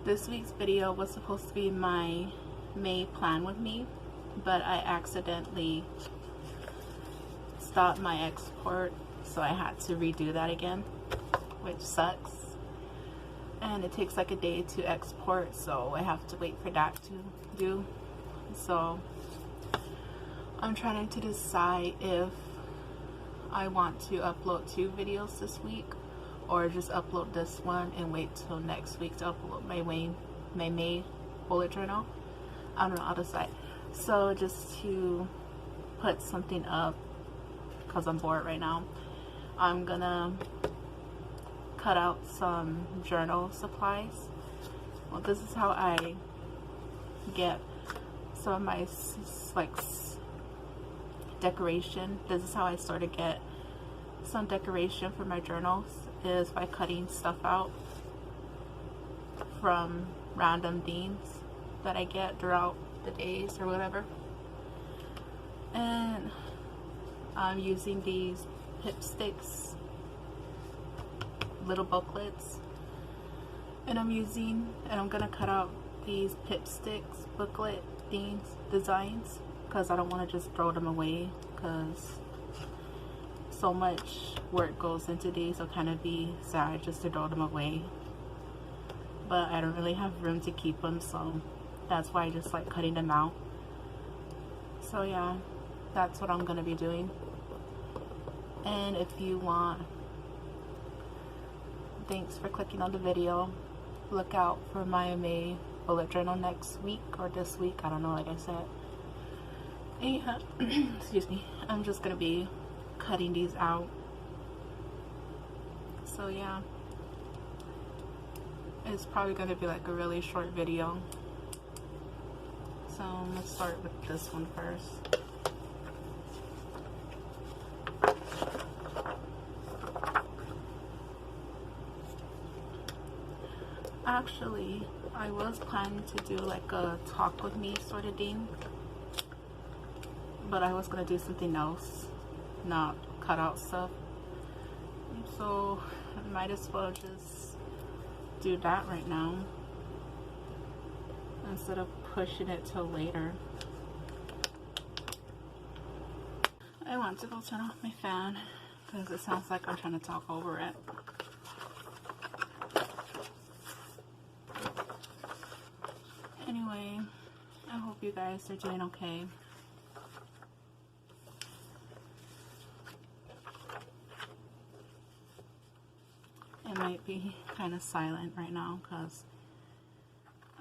This week's video was supposed to be my May plan with me, but I accidentally stopped my export, so I had to redo that again, which sucks. And it takes like a day to export, so I have to wait for that to do. So I'm trying to decide if I want to upload 2 videos this week, or just upload this one and wait till next week to upload my May bullet journal. I don't know, I'll decide. So just to put something up, because I'm bored right now, I'm gonna cut out some journal supplies. Well, this is how I get some of my decoration. This is how I sort of get some decoration for my journals, is by cutting stuff out from random themes that I get throughout the days or whatever. And I'm using these Pipsticks little booklets, and I'm gonna cut out these Pipsticks booklet designs, because I don't want to just throw them away, because so much work goes into these. It'll kind of be sad just to throw them away, but I don't really have room to keep them, so that's why I just like cutting them out. So yeah, that's what I'm gonna be doing. And if you want, thanks for clicking on the video. Look out for my May bullet journal next week or this week, I don't know, like I said. And excuse me, I'm just gonna be cutting these out. So yeah, it's probably going to be like a really short video. So let's start with this one first. Actually, I was planning to do like a talk with me sort of thing, but I was going to do something else, not cut out stuff. So I might as well just do that right now instead of pushing it till later. I want to go turn off my fan because it sounds like I'm trying to talk over it. Anyway, I hope you guys are doing okay. It might be kind of silent right now because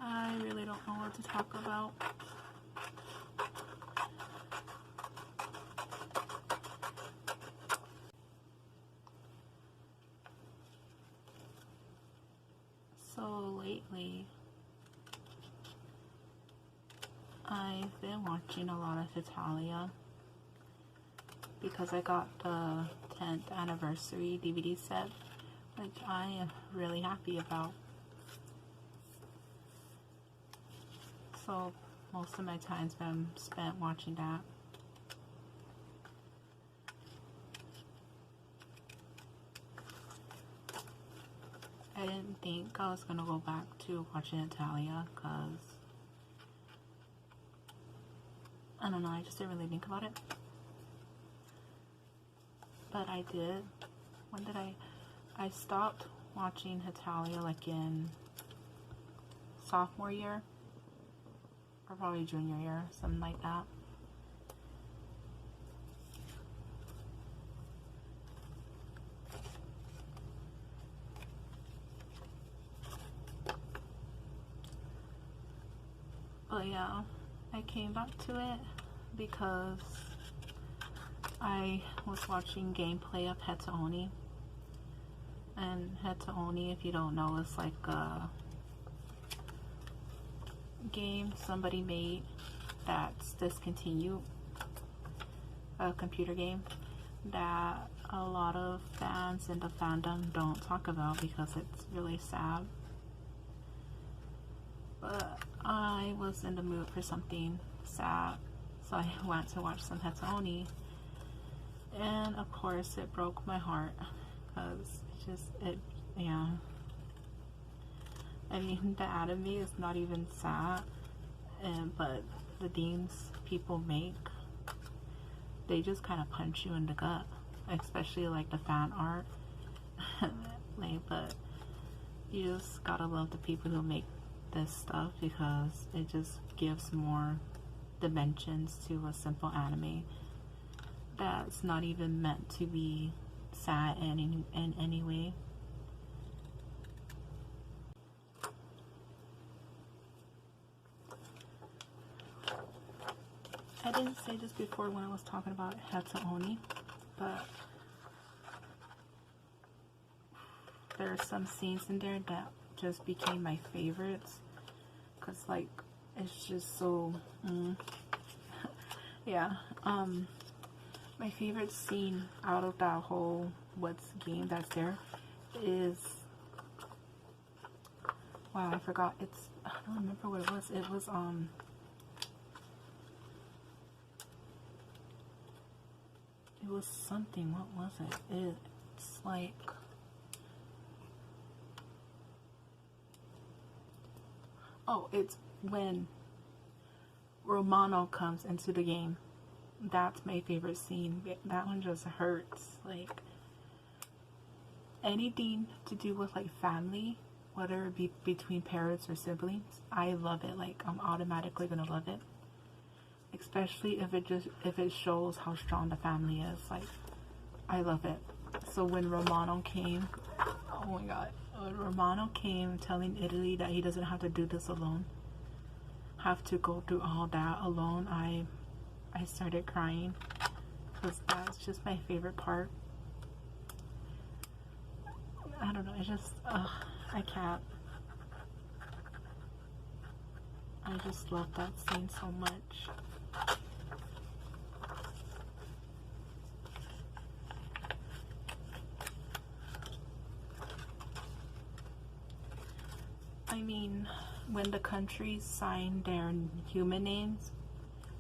I really don't know what to talk about. So lately, I've been watching a lot of Hetalia because I got the 10th anniversary DVD set, which I am really happy about. So most of my time's been spent watching that. I didn't think I was gonna go back to watching Hetalia because I don't know, I just didn't really think about it. But I did. When did I stopped watching Hetalia like in sophomore year, or probably junior year, something like that. But yeah, I came back to it because I was watching gameplay of Hetaoni. And Hetaoni, if you don't know, is like a game somebody made that's discontinued, a computer game that a lot of fans in the fandom don't talk about because it's really sad. But I was in the mood for something sad, so I went to watch some Hetaoni, and of course it broke my heart because yeah, I mean, the anime is not even sad, but the themes people make, they just kind of punch you in the gut, especially like the fan art. Like, but you just gotta love the people who make this stuff, because it just gives more dimensions to a simple anime that's not even meant to be sad in any way. I didn't say this before when I was talking about Hetaoni, but there are some scenes in there that just became my favorites, because like it's just so yeah. My favorite scene out of that whole game that's there is, wow, I forgot, I don't remember what it was. It was something. What was it? It's like, oh, it's when Romano comes into the game. That's my favorite scene. That one just hurts. Like, anything to do with like family, whether it be between parents or siblings, I love it. Like, I'm automatically gonna love it, especially if it shows how strong the family is. Like, I love it. So when Romano came, oh my god, when Romano came telling Italy that he doesn't have to do this alone, have to go through all that alone, I started crying, because that's just my favorite part. I don't know, I just, I can't. I just love that scene so much. I mean, when the countries sign their human names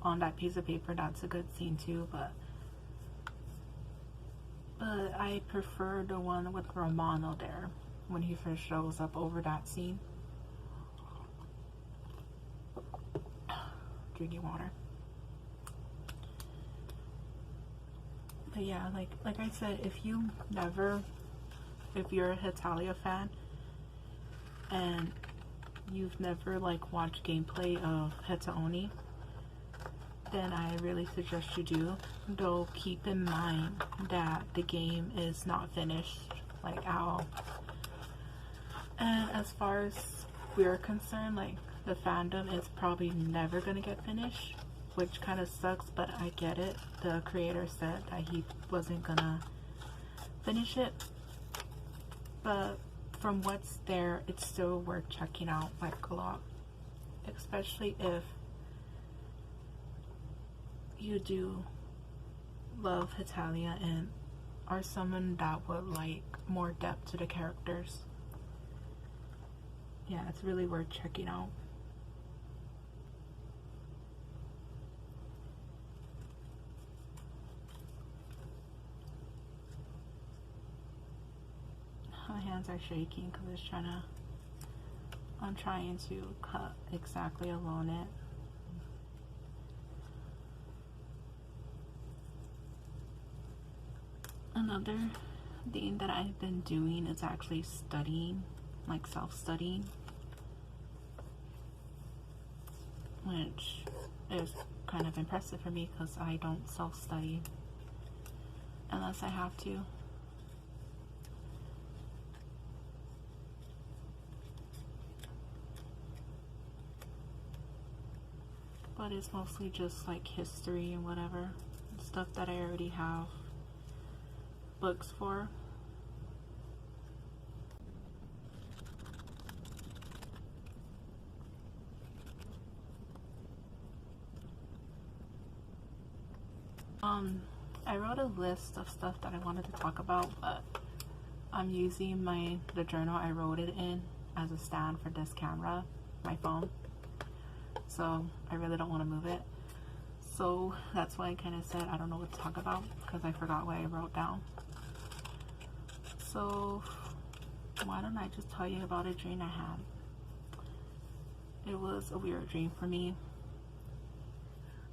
on that piece of paper, that's a good scene too, but I prefer the one with Romano there when he first shows up over that scene. Drinking water. But yeah, like I said, if you're a Hetalia fan and you've never like watched gameplay of Hetaoni, then I really suggest you do. Though keep in mind that the game is not finished, like at all. And as far as we're concerned, like, the fandom is probably never gonna get finished, which kind of sucks, but I get it. The creator said that he wasn't gonna finish it, but from what's there, it's still worth checking out, like, a lot, especially if you do love Hetalia and are someone that would like more depth to the characters. Yeah, it's really worth checking out. My hands are shaking because I'm trying to cut exactly along it. Another thing that I've been doing is actually studying, like self-studying, which is kind of impressive for me because I don't self-study unless I have to. But it's mostly just like history and whatever, stuff that I already have books for. I wrote a list of stuff that I wanted to talk about, but I'm using the journal I wrote it in as a stand for this camera, my phone. So I really don't want to move it. So that's why I kind of said I don't know what to talk about, because I forgot what I wrote down. So why don't I just tell you about a dream I had. it was a weird dream for me.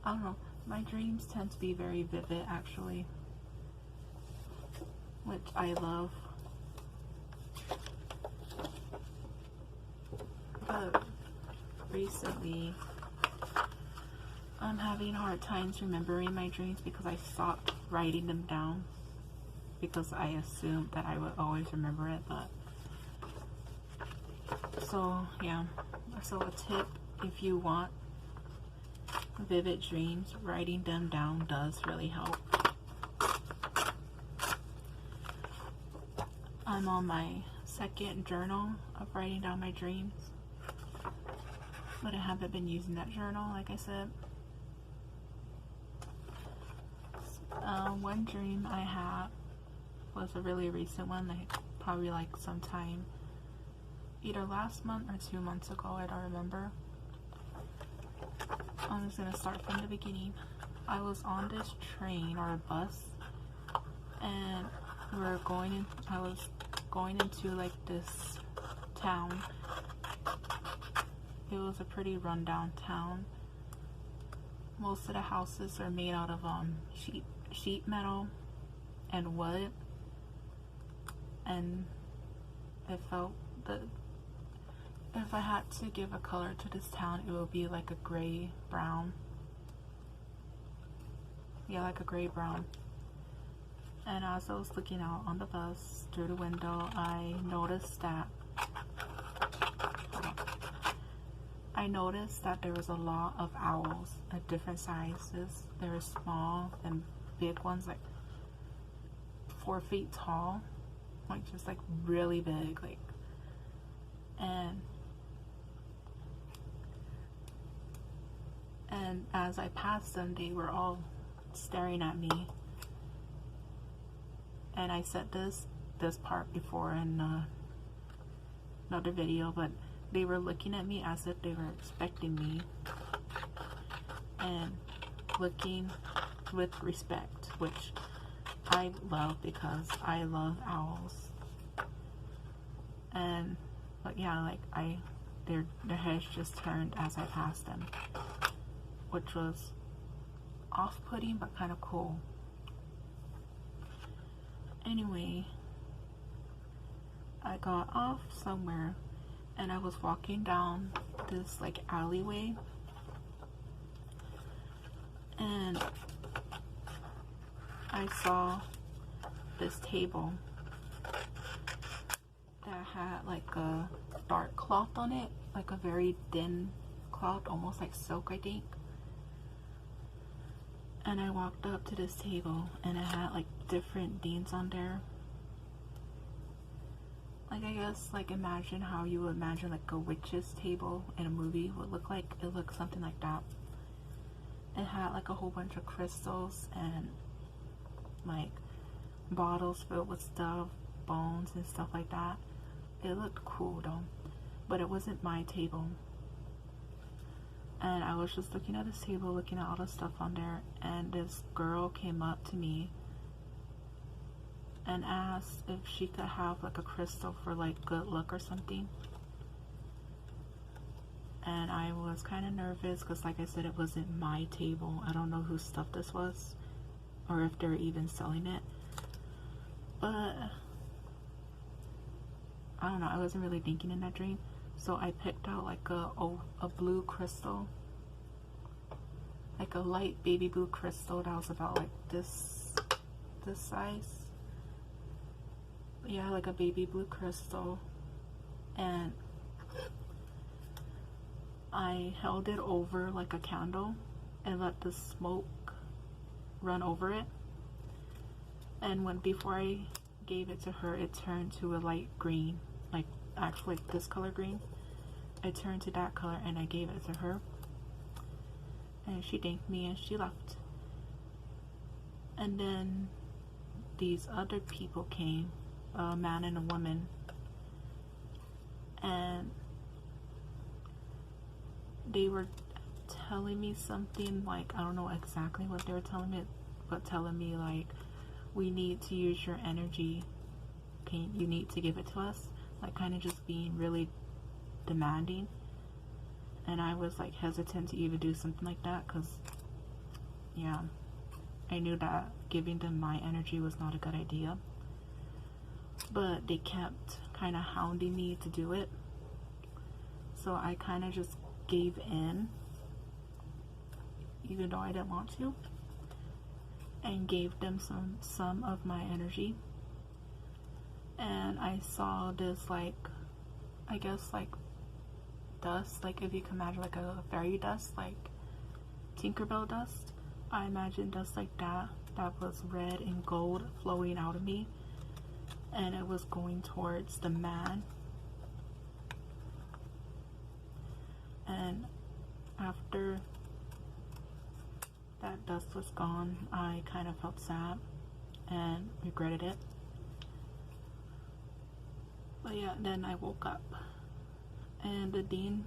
I don't know, my dreams tend to be very vivid actually, which I love. But recently I'm having hard times remembering my dreams because I stopped writing them down because I assumed that I would always remember it. But so yeah, so a tip, if you want vivid dreams, writing them down does really help. I'm on my second journal of writing down my dreams, but I haven't been using that journal, like I said. One dream I had was a really recent one, like probably like sometime either last month or 2 months ago, I don't remember. I'm just gonna start from the beginning. I was on this train or a bus, and I was going into like this town. It was a pretty rundown town. Most of the houses are made out of sheet metal and wood, and it felt that if I had to give a color to this town, it would be like a gray brown. Yeah, like a gray brown. And as I was looking out on the bus through the window, I noticed that there was a lot of owls at different sizes. There were small and big ones, like 4 feet tall, like just like really big, like, and as I passed them, they were all staring at me. And I said this part before in another video, but they were looking at me as if they were expecting me and looking with respect, which I love because I love owls. And but yeah, like their heads just turned as I passed them, which was off-putting but kind of cool. Anyway, I got off somewhere and I was walking down this like alleyway, and I saw this table that had like a dark cloth on it, like a very thin cloth, almost like silk, I think. And I walked up to this table and it had like different beans on there. Like, I guess, like, imagine how you would imagine like a witch's table in a movie would look like. It looked something like that. It had like a whole bunch of crystals and like bottles filled with stuff, bones and stuff like that. It looked cool though, but it wasn't my table. And I was just looking at this table, looking at all the stuff on there, and this girl came up to me and asked if she could have like a crystal for like good luck or something. And I was kind of nervous because, like I said, it wasn't my table. I don't know whose stuff this was or if they're even selling it, but I don't know, I wasn't really thinking in that dream. So I picked out like a blue crystal, like a light baby blue crystal that was about like this size. Yeah, like a baby blue crystal. And I held it over like a candle and let the smoke run over it. And before I gave it to her, it turned to a light green, like actually like this color green. I turned to that color and I gave it to her, and she thanked me and she left. And then these other people came, a man and a woman, and they were telling me something, like, I don't know exactly what they were telling me, but telling me like, we need to use your energy, okay, you need to give it to us, like kind of just being really demanding. and I was like hesitant to even do something like that because, yeah, I knew that giving them my energy was not a good idea. But they kept kind of hounding me to do it, so I kind of just gave in, even though I didn't want to, and gave them some of my energy. And I saw this, like, I guess like dust, like if you can imagine like a fairy dust, like Tinkerbell dust. I imagined dust like that was red and gold flowing out of me, and it was going towards the man. And after that dust was gone, I kind of felt sad and regretted it. But yeah, then I woke up, and the Dean,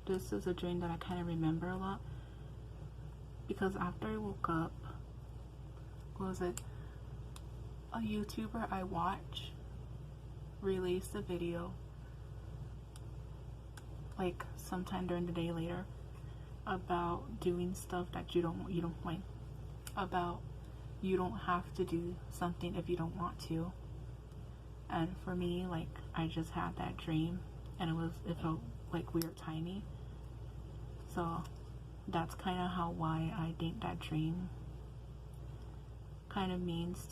this is a dream that I kind of remember a lot, because after I woke up, what was it, a YouTuber I watch released a video like sometime during the day later about doing stuff that you don't like, about you don't have to do something if you don't want to. And for me, like, I just had that dream, and it felt like weird timing. So that's kind of why I think that dream kind of means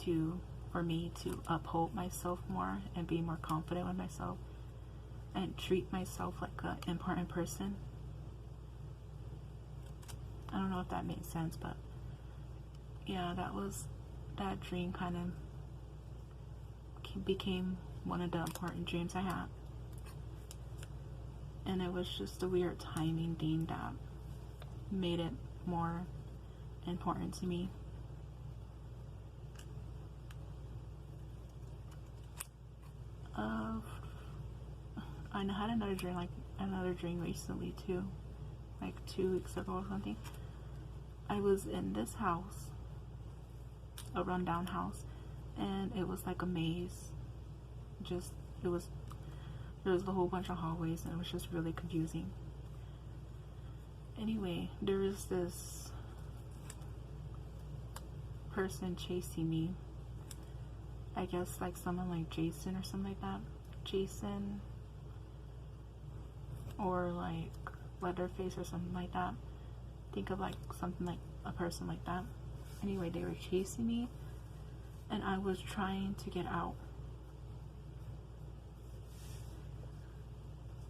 for me to uphold myself more and be more confident with myself and treat myself like an important person. I don't know if that makes sense, but yeah, that dream kind of became one of the important dreams I had. And it was just a weird timing thing that made it more important to me. I had another dream recently too, like 2 weeks ago or something. I was in this house, a rundown house, and it was like a maze. There was a whole bunch of hallways, and it was just really confusing. Anyway, there was this person chasing me. I guess like someone like Jason or something like that. Jason, or like Leatherface or something like that. Think of like something like a person like that. Anyway, they were chasing me, and I was trying to get out.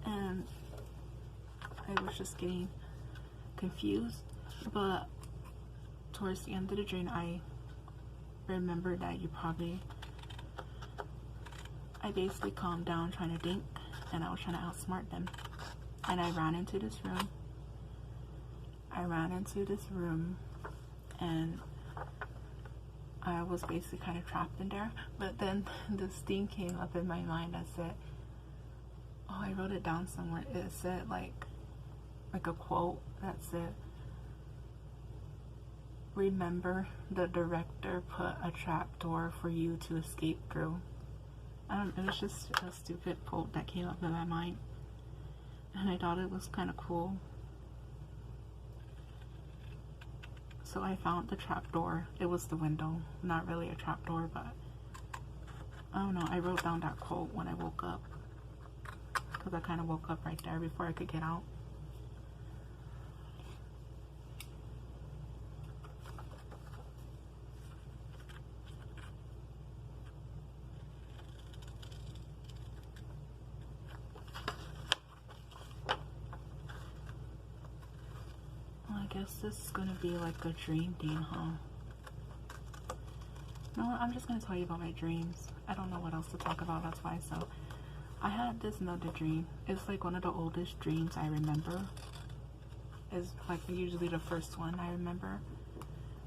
And I was just getting confused, but towards the end of the dream, I remembered that I basically calmed down trying to think, and I was trying to outsmart them. And I ran into this room. And I was basically kind of trapped in there. But then this thing came up in my mind that said, oh, I wrote it down somewhere. It said like a quote that said, remember, the director put a trap door for you to escape through. It was just a stupid quote that came up in my mind, and I thought it was kind of cool. So I found the trap door. It was the window, not really a trap door, but I don't know. I wrote down that quote when I woke up, because I kind of woke up right there before I could get out. I guess this is gonna be like a dream thing, huh? No, I'm just gonna tell you about my dreams. I don't know what else to talk about, that's why. So I had this another dream. It's like one of the oldest dreams I remember. It's like usually the first one I remember.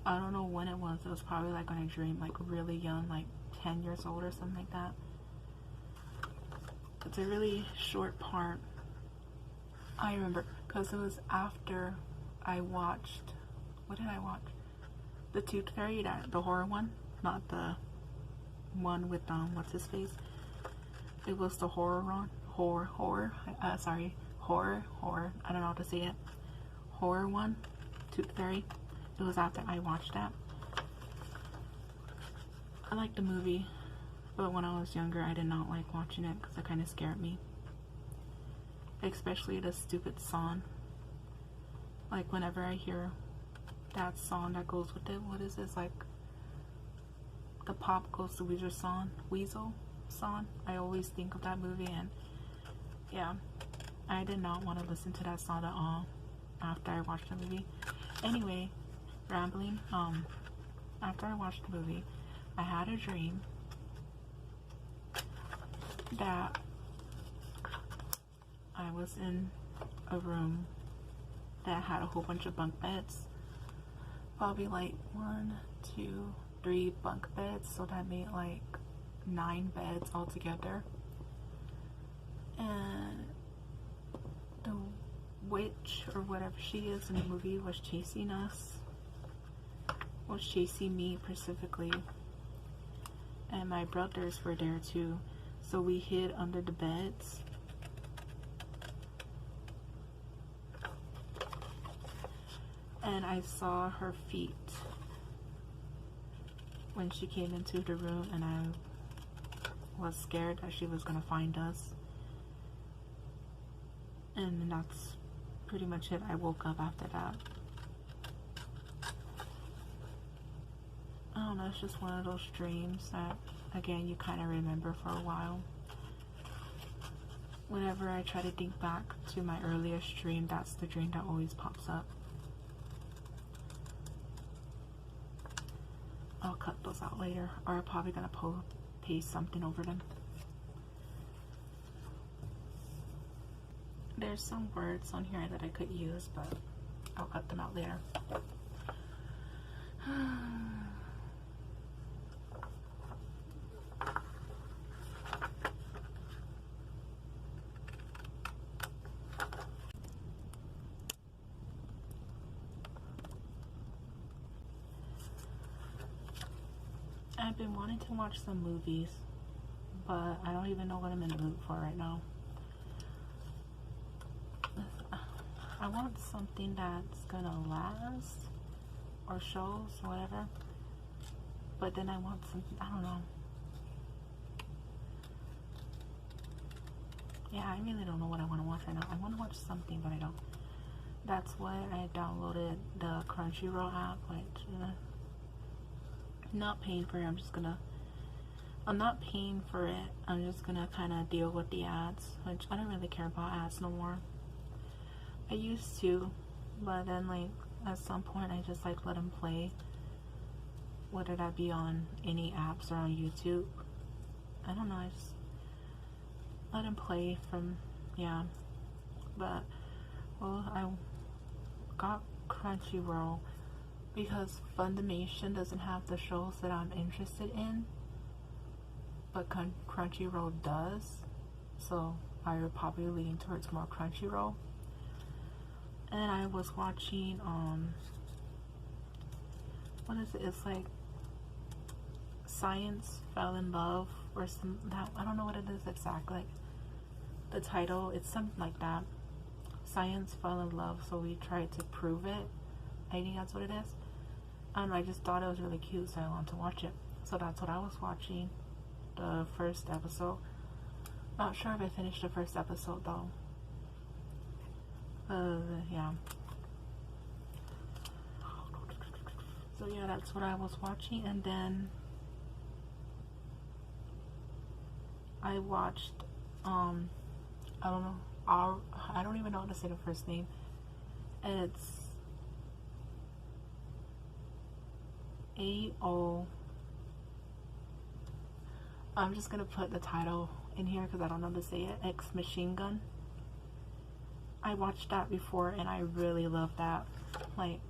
I don't know when it was. It was probably like when I dreamed like really young, like 10 years old or something like that. It's a really short part. I remember because it was after I watched, what did I watch? The Tooth Fairy, the horror one, not the one with what's his face. It was the horror horror, I don't know how to say it, horror one, Tooth Fairy. It was after I watched that. I liked the movie, but when I was younger, I did not like watching it because it kind of scared me. Especially the stupid song. Like, whenever I hear that song that goes with it, what is this, like, the Pop Goes to Weasel song, I always think of that movie, and yeah, I did not want to listen to that song at all after I watched the movie. Anyway, rambling, after I watched the movie, I had a dream that I was in a room that had a whole bunch of bunk beds, probably like 1, 2, 3 bunk beds, so that made like 9 beds altogether. And the witch, or whatever she is in the movie, was chasing us, was chasing me specifically, and my brothers were there too, so we hid under the beds. And I saw her feet when she came into the room, and I was scared that she was gonna find us. And that's pretty much it. I woke up after that. I don't know, it's just one of those dreams that, again, you kind of remember for a while. Whenever I try to think back to my earliest dream, that's the dream that always pops up. I'll cut those out later, or I'm probably gonna paste something over them. There's some words on here that I could use, but I'll cut them out later. I've been wanting to watch some movies, but I don't even know what I'm in the mood for right now. I want something that's gonna last, or shows, or whatever, but then I want something, I don't know. Yeah, I really don't know what I want to watch right now. I want to watch something, but I don't. That's why I downloaded the Crunchyroll app, which, not paying for it. I'm not paying for it. I'm just gonna kind of deal with the ads, which I don't really care about ads no more. I used to, but then like at some point I just like let them play, whether that be on any apps or on YouTube. I don't know, I just let them play from, yeah. But well, I got Crunchyroll because Funimation doesn't have the shows that I'm interested in, but Crunchyroll does, so I would probably lean towards more Crunchyroll. And I was watching, what is it? It's like Science Fell in Love, or some, that, I don't know what it is exactly. Like, the title, it's something like that. Science Fell in Love, so we tried to prove it. I think that's what it is. I just thought it was really cute, so I wanted to watch it. So that's what I was watching, the first episode. Not sure if I finished the first episode though. Yeah. So yeah, that's what I was watching, and then I watched, I don't know, I don't even know how to say the first name. It's A-O. I'm just gonna put the title in here because I don't know how to say it. Ex Machine Gun. I watched that before and I really love that, like,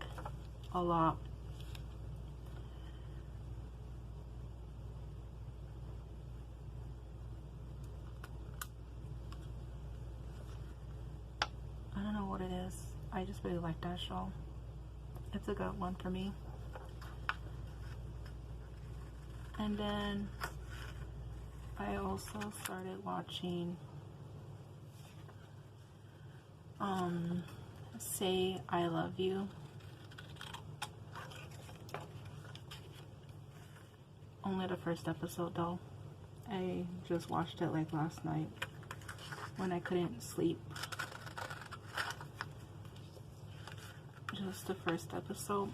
a lot. I don't know what it is. I just really like that show. It's a good one for me. And then I also started watching Say I Love You. Only the first episode though. I just watched it like last night when I couldn't sleep. Just the first episode.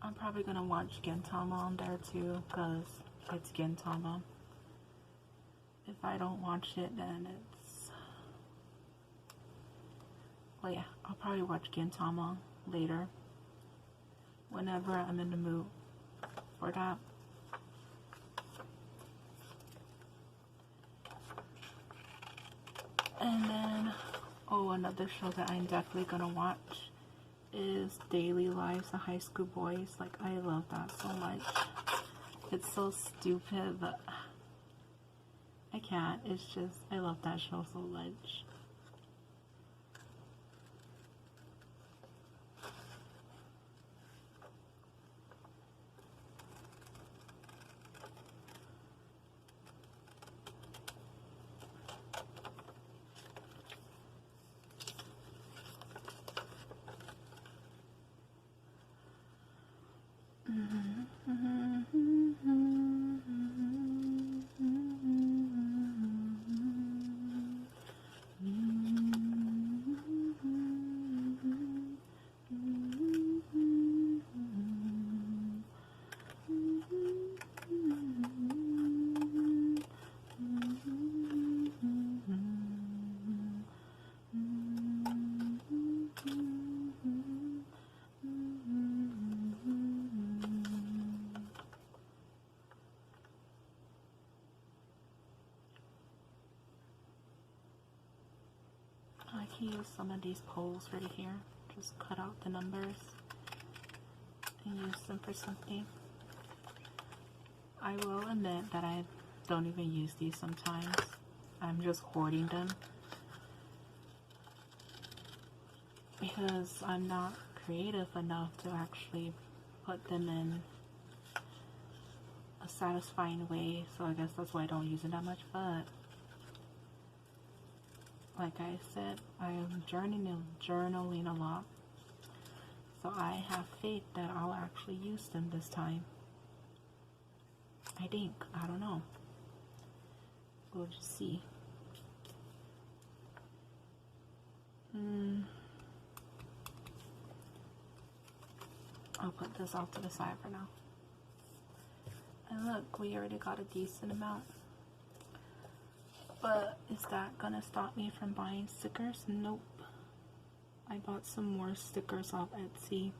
I'm probably gonna watch Gintama on there too, because it's Gintama. If I don't watch it, then it's... Well, yeah, I'll probably watch Gintama later, whenever I'm in the mood for that. And then, oh, another show that I'm definitely gonna watch is Daily Lives of High School Boys. Like, I love that so much. It's so stupid, but I can't. It's just, I love that show so much. I can use some of these poles right here. Just cut out the numbers and use them for something. I will admit that I don't even use these sometimes. I'm just hoarding them because I'm not creative enough to actually put them in a satisfying way, so I guess that's why I don't use it that much. But like I said, I am journaling a lot, so I have faith that I'll actually use them this time. I think. I don't know. We'll just see. I'll put this off to the side for now. And look, we already got a decent amount. But is that gonna stop me from buying stickers? Nope. I bought some more stickers off Etsy.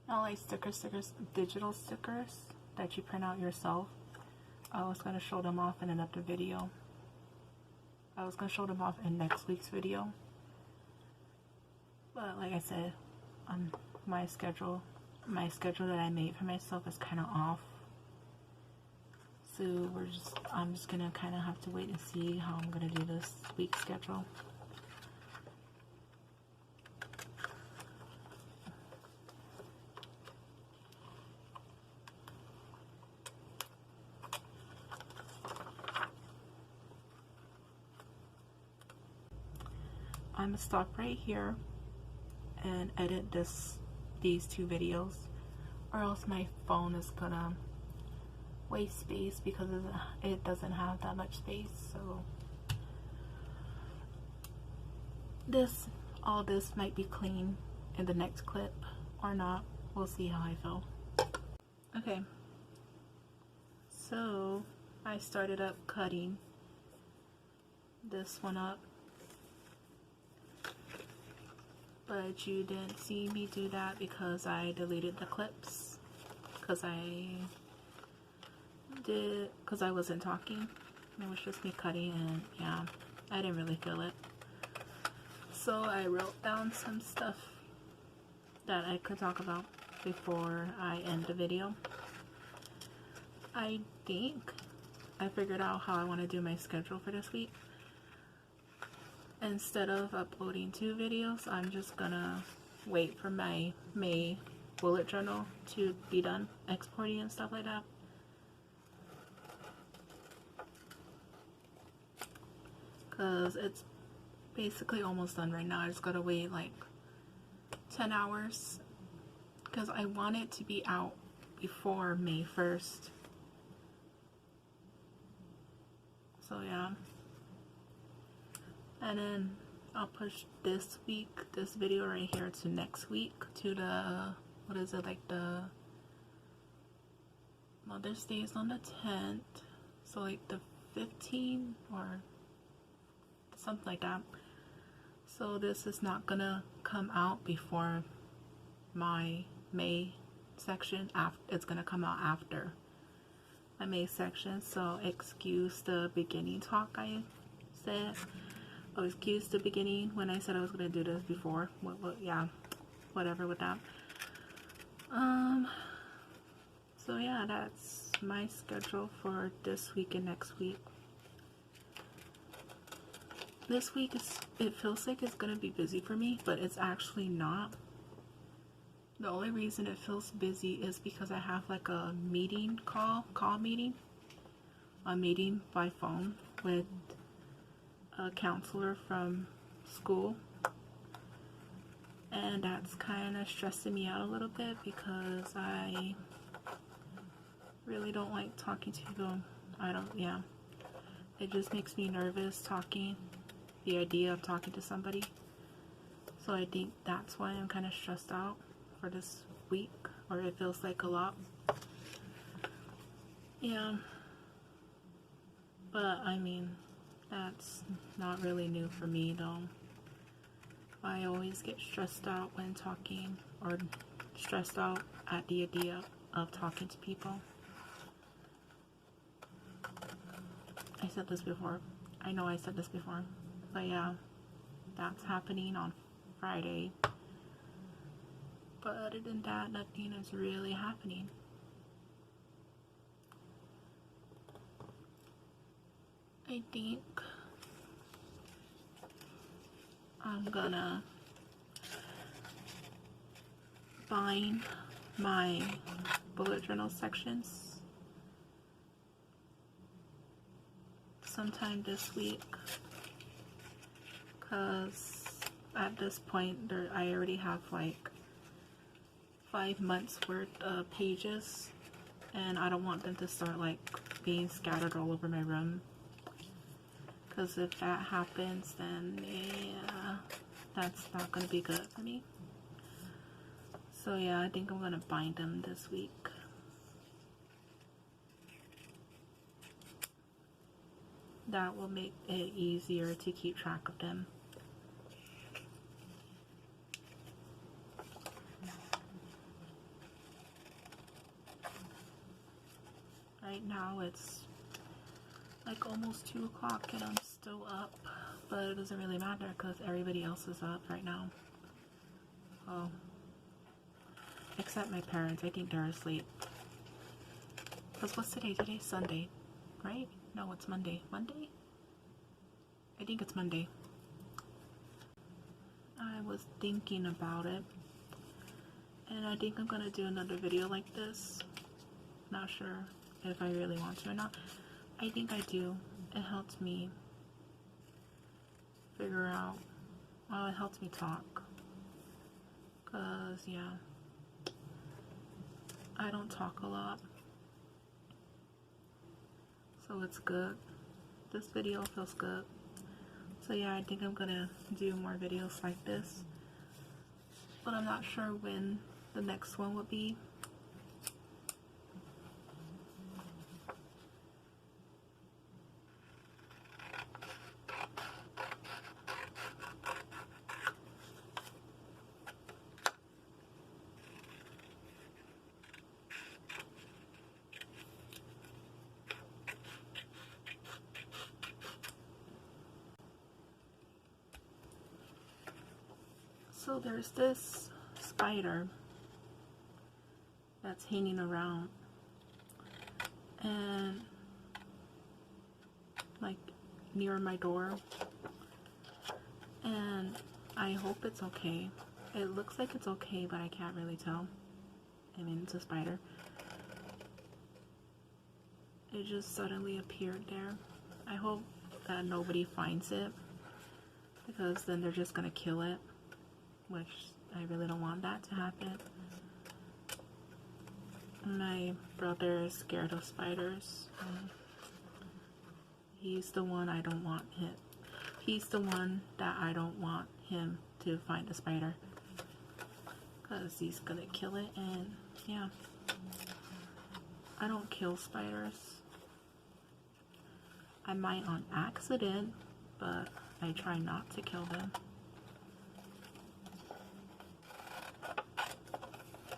Not like stickers, digital stickers that you print out yourself. I was gonna show them off in another video. I was gonna show them off in next week's video. But like I said, my schedule that I made for myself is kind of off. So I'm just gonna kind of have to wait and see how I'm gonna do this week's schedule. I'm gonna stop right here and edit these two videos, or else my phone is gonna waste space because it doesn't have that much space. So all this might be clean in the next clip or not. We'll see how I feel. Okay, so I started up cutting this one up, but you didn't see me do that because I deleted the clips because I wasn't talking. It was just me cutting, and yeah, I didn't really feel it. So I wrote down some stuff that I could talk about before I end the video. I think I figured out how I want to do my schedule for this week. Instead of uploading 2 videos, I'm just gonna wait for my May bullet journal to be done exporting and stuff like that. because it's basically almost done right now. I just gotta wait like 10 hours because I want it to be out before May 1st. So yeah, and then I'll push this video right here to next week, to the, what is it, like the Mother's Day is on the 10th, so like the 15th or something like that. So this is not gonna come out before my May section. It's gonna come out after my May section, so excuse the beginning talk I said. Oh, excuse the beginning when I said I was gonna do this before. Yeah, whatever with that. So yeah, that's my schedule for this week and next week. This week it feels like it's gonna be busy for me, but it's actually not. The only reason it feels busy is because I have like a meeting a meeting by phone with a counselor from school, and that's kind of stressing me out a little bit because I really don't like talking to people. It just makes me nervous talking, the idea of talking to somebody. So I think that's why I'm kind of stressed out for this week, or it feels like a lot. Yeah, but I mean, that's not really new for me though. I always get stressed out when talking, or stressed out at the idea of talking to people. I said this before. I know I said this before. But yeah, that's happening on Friday. But other than that, nothing is really happening. I think I'm gonna bind my bullet journal sections sometime this week, because at this point I already have like 5 months worth of pages, and I don't want them to start like being scattered all over my room, because if that happens, then yeah, that's not gonna be good for me. So yeah, I think I'm gonna bind them this week. That will make it easier to keep track of them. Right now it's like almost 2 o'clock and I'm still up, but it doesn't really matter because everybody else is up right now. Oh, except my parents. I think they're asleep. Because what's today? Today's Sunday, right? No, it's Monday. Monday? I think it's Monday. I was thinking about it, and I think I'm gonna do another video like this. Not sure if I really want to or not. I think I do. It helps me figure out, well, it helps me talk, because yeah, I don't talk a lot, so it's good. This video feels good. So yeah, I think I'm gonna do more videos like this, but I'm not sure when the next one will be. So there's this spider that's hanging around, and like near my door, and I hope it's okay. It looks like it's okay, but I can't really tell. I mean, it's a spider. It just suddenly appeared there. I hope that nobody finds it, because then they're just gonna kill it, which I really don't want that to happen. My brother is scared of spiders. He's the one I don't want him. He's the one that I don't want him to find a spider, because he's gonna kill it. And yeah, I don't kill spiders. I might on accident, but I try not to kill them.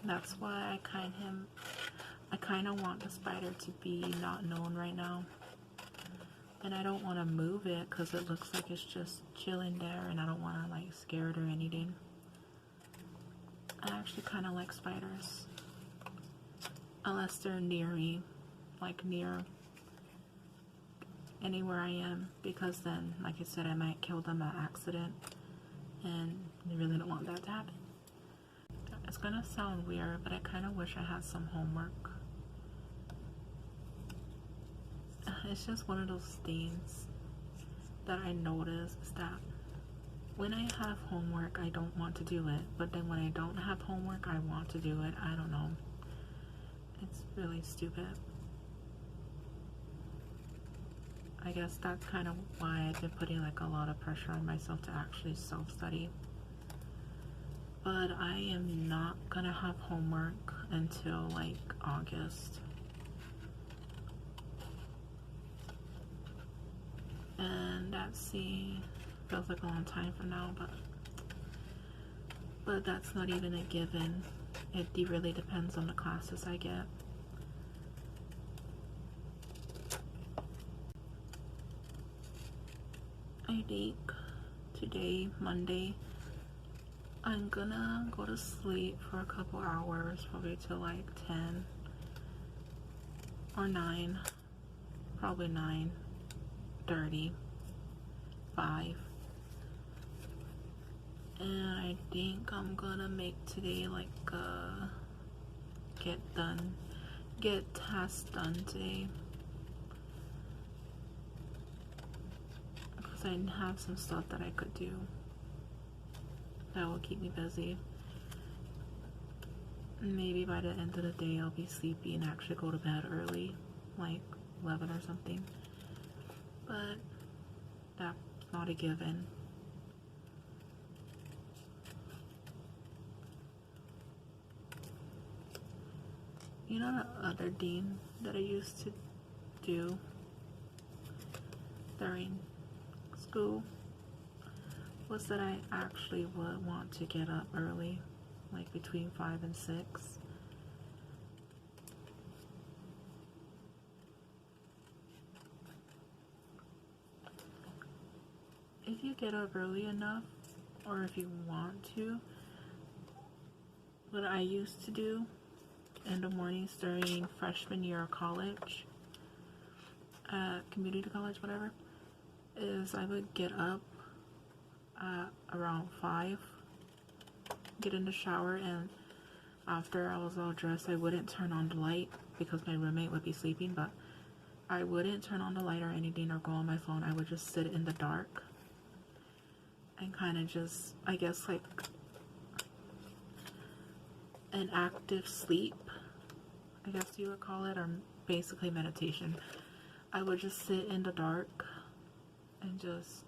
That's why I kind of want the spider to be not known right now. And I don't want to move it because it looks like it's just chilling there, and I don't want to like scare it or anything. I actually kind of like spiders. Unless they're near me, like near anywhere I am, because then, like I said, I might kill them by accident, and I really don't want that to happen. It's gonna sound weird, but I kind of wish I had some homework. It's just one of those things that I notice, is that when I have homework, I don't want to do it, but then when I don't have homework, I want to do it. I don't know. It's really stupid. I guess that's kind of why I've been putting like a lot of pressure on myself to actually self-study. But I am not gonna have homework until like August. And that feels like a long time from now, but that's not even a given. It really depends on the classes I get. I think today, Monday, I'm gonna go to sleep for a couple hours, probably till like 10 or 9, probably 9:30, 5. And I think I'm gonna make today like get tasks done today, because I have some stuff that I could do that will keep me busy. Maybe by the end of the day I'll be sleepy and actually go to bed early, like 11 or something, but that's not a given. You know, the other thing that I used to do during school was that I actually would want to get up early, like between 5 and 6. If you get up early enough, or if you want to, what I used to do in the mornings during freshman year of college, community college, whatever, is I would get up around 5, get in the shower, and after I was all dressed, I wouldn't turn on the light because my roommate would be sleeping, but I wouldn't turn on the light or anything or go on my phone. I would just sit in the dark and kind of just, I guess, like an active sleep, I guess you would call it, or basically meditation. I would just sit in the dark and just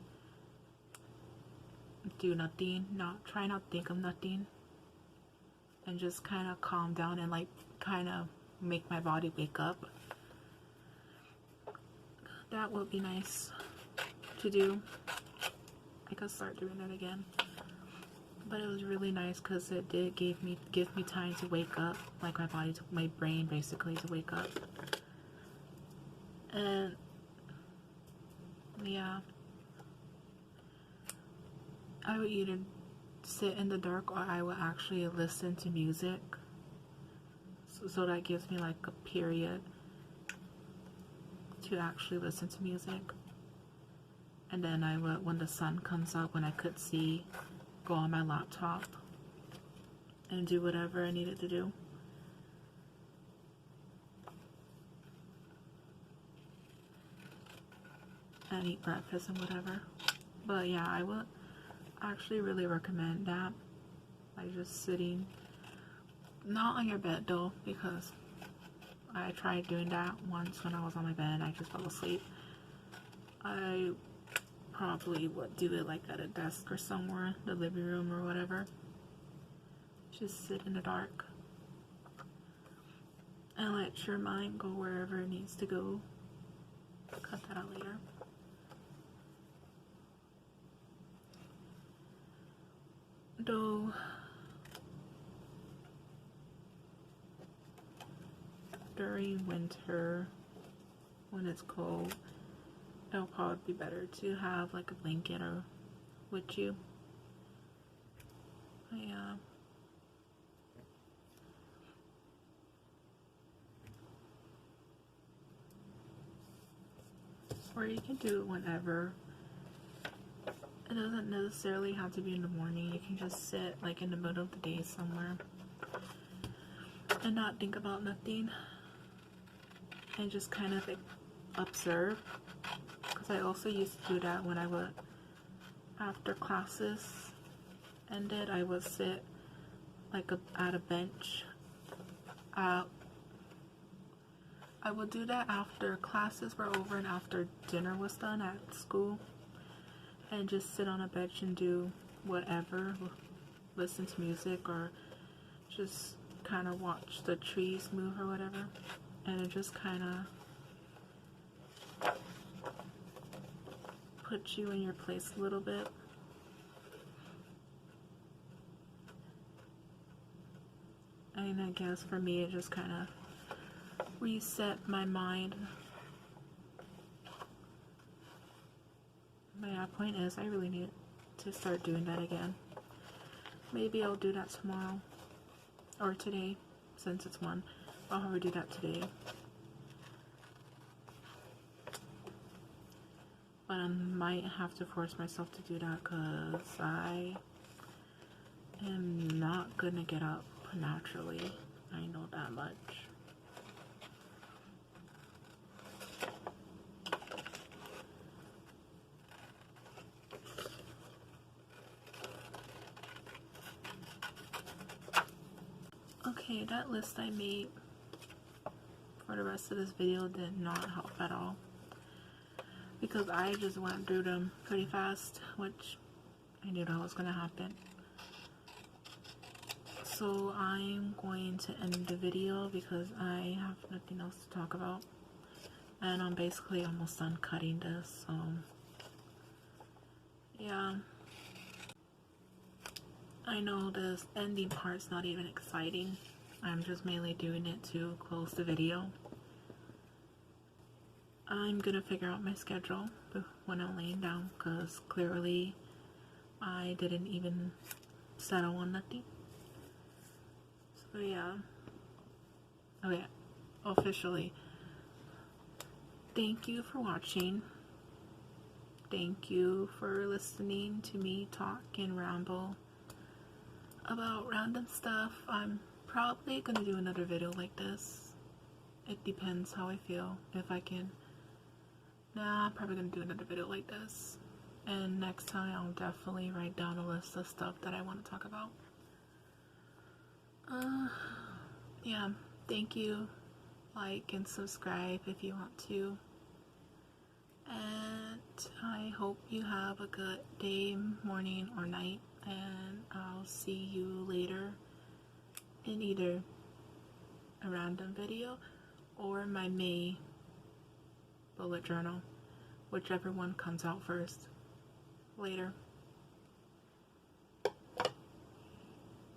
do nothing, try not to think of nothing, and just kind of calm down and like kind of make my body wake up. That would be nice to do. I could start doing it again. But it was really nice because it did give me time to wake up, like my brain basically to wake up. And yeah, I would either sit in the dark or I would actually listen to music. So that gives me like a period to actually listen to music. And then I would, when the sun comes up, when I could see, go on my laptop and do whatever I needed to do. and eat breakfast and whatever. But yeah, I would actually really recommend that. Like just sitting, not on your bed though, because I tried doing that once when I was on my bed and I just fell asleep. I probably would do it like at a desk or somewhere, the living room or whatever. Just sit in the dark and let your mind go wherever it needs to go. Cut that out later. Though during winter, when it's cold, it'll probably be better to have like a blanket or with you. Yeah. Or you can do it whenever. It doesn't necessarily have to be in the morning. You can just sit like in the middle of the day somewhere and not think about nothing and just kind of observe. Because I also used to do that when I would, after classes ended, I would sit like at a bench. I would do that after classes were over and after dinner was done at school, and just sit on a bench and do whatever, listen to music or just kind of watch the trees move or whatever, and it just kind of puts you in your place a little bit. And I guess for me it just kind of reset my mind. But yeah, point is, I really need to start doing that again. Maybe I'll do that tomorrow or today, since it's 1. I'll probably do that today. But I might have to force myself to do that because I am not gonna get up naturally. I know that much. Okay, that list I made for the rest of this video did not help at all, because I just went through them pretty fast, which I knew that was gonna happen. So I'm going to end the video because I have nothing else to talk about, and I'm basically almost done cutting this, so yeah. I know this ending part's not even exciting. I'm just mainly doing it to close the video. I'm gonna figure out my schedule when I'm laying down, because clearly I didn't even settle on nothing. So yeah. Okay, officially, thank you for watching. Thank you for listening to me talk and ramble about random stuff. I'm probably gonna do another video like this. It depends how I feel. If I can. Nah, I'm probably gonna do another video like this. And next time I'll definitely write down a list of stuff that I want to talk about. Yeah, thank you. Like and subscribe if you want to. And I hope you have a good day, morning, or night. And I'll see you later in either a random video or my May bullet journal, whichever one comes out first. Later.